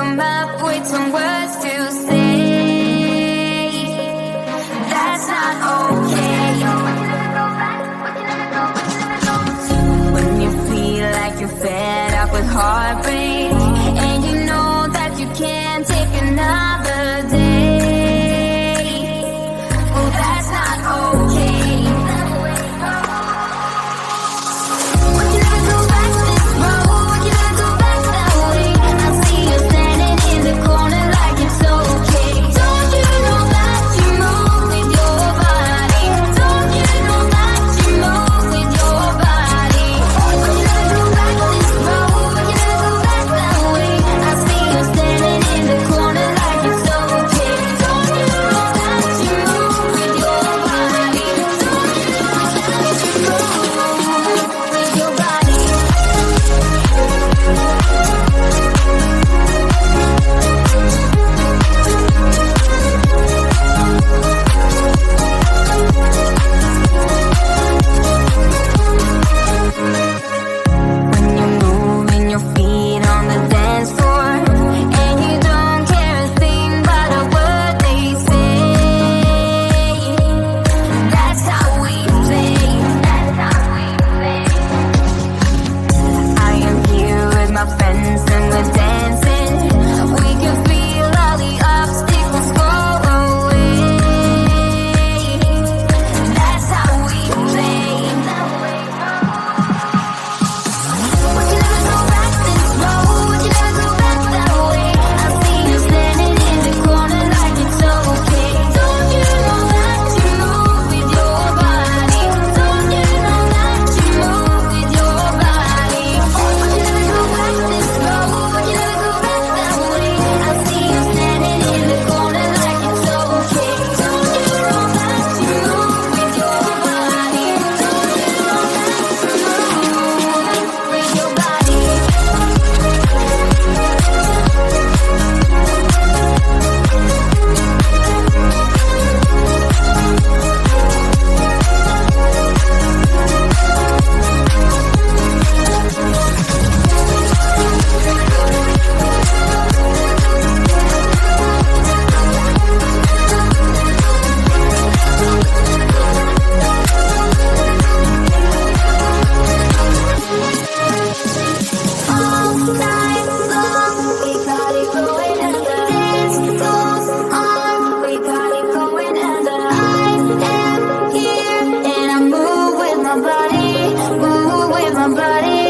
come up with some words to say. That's not okay. When you feel like you're fed up with heartbreak, and you know that you can't take another day. Well, that's not okay. Would you never go back this road? Would you never go back that way? I see you standing in the corner like it's okay. Don't you know that you move with your body? Don't you know that you move with your body? Would you never go back this road? Would you never go back that way? I see you standing in the corner like it's okay. Don't you know that you move with your body? Don't you know that you move with your body? When you're moving your feet on the dance floor, and you don't care a thing about a word they say. That's how we play. That's how we play. I am here with my friends and we're dancing. We can feel all the obstacles go away. That's how we play. Would you never go back this road? Would you never go back that way? I see you standing in the corner like it's okay. Don't you know that you move with your body? Don't you know that you move with your body? Would you never go back this road? Would you never go back that way? I see you standing in the corner like it's okay. Don't you know that you move with your body? Don't you know that you move with your body? All night long, we got it going, and the dance goes on. We got it going, and I am here, and I move with my body, move with my body.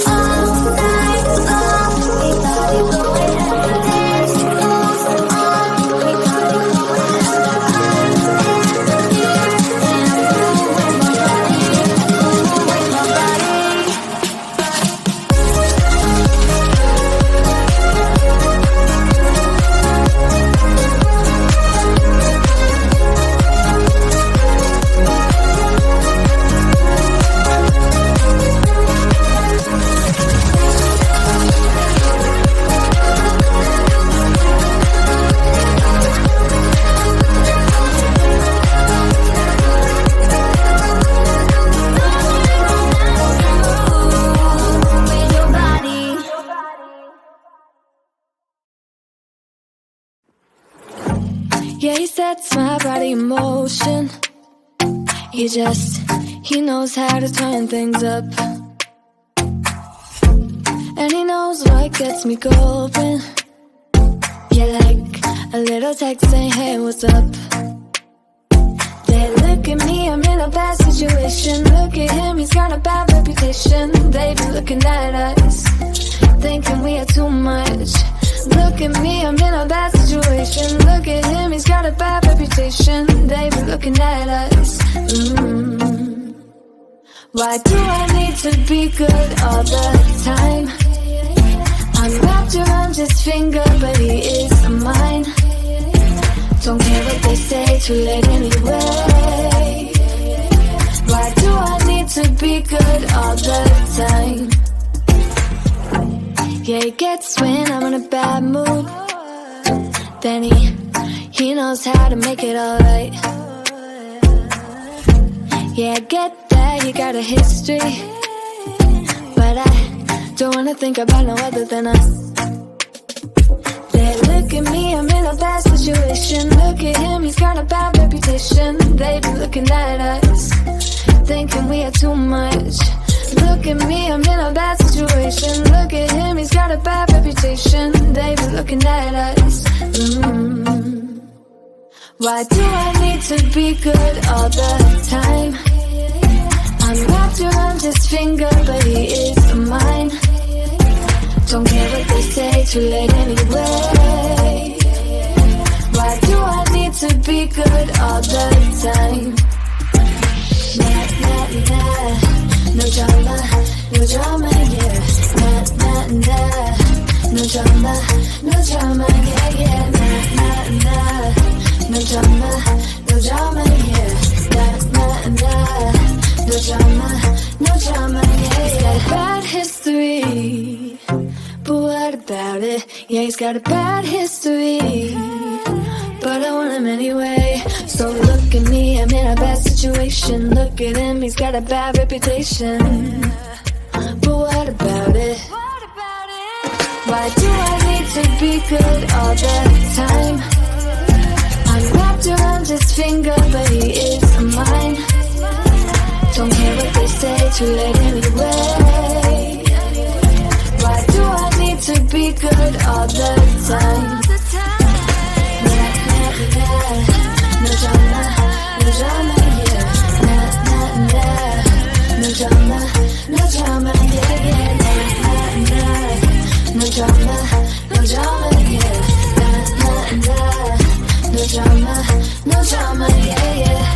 All night long, we got it going, and the dance goes on. We got it going, and I am here, and I move with my body, move with my body. With your body. Yeah, he sets my body in motion. He knows how to turn things up. And he knows what gets me going. Yeah, like a little text saying, hey, what's up? They look at me, I'm in a bad situation. Look at him, he's got a bad reputation. They be looking at us, thinking we are too much. Look at me, I'm in a bad situation. Look at him, he's got a bad reputation. They be looking at us. Why do I need to be good all the time? I'm wrapped around his finger, but he is mine. Don't care what they say, too late anyway. Why do I need to be good all the time? Yeah, he gets when I'm in a bad mood. Then he knows how to make it alright. Yeah, I get that you got a history, but I don't wanna think about no other than us. Look at me, I'm in a bad situation. Look at him, he's got a bad reputation. They be looking at us, thinking we are too much. Look at me, I'm in a bad situation. Look at him, he's got a bad reputation. They be looking at us. Why do I need to be good all the time? I'm wrapped around his finger, but he is mine. Don't care what they say, too late anyway. Why do I need to be good all the time? Nah, nah, nah. No drama, no drama, yeah. Nah, nah, nah. No drama, no drama, yeah, yeah. Nah, nah, nah. No drama, no drama, yeah. Nah, nah, nah. No drama, no drama, yeah, yeah. He's got a bad history, but what about it? Yeah, he's got a bad history, but I want him anyway. So look at me, I'm in a bad situation. Look at him, he's got a bad reputation, but what about it? Why do I need to be good all the time? I'm wrapped around his finger, but he is mine. Don't care what they say, too late anyway. Why do I need to be good all the time? Nah, nah, nah. No drama, no drama, yeah. Nah, nah, nah. No drama, no drama, yeah, yeah. Nah, nah, nah. No drama, no drama, yeah. Nah, nah, nah. No drama, no drama, yeah, yeah.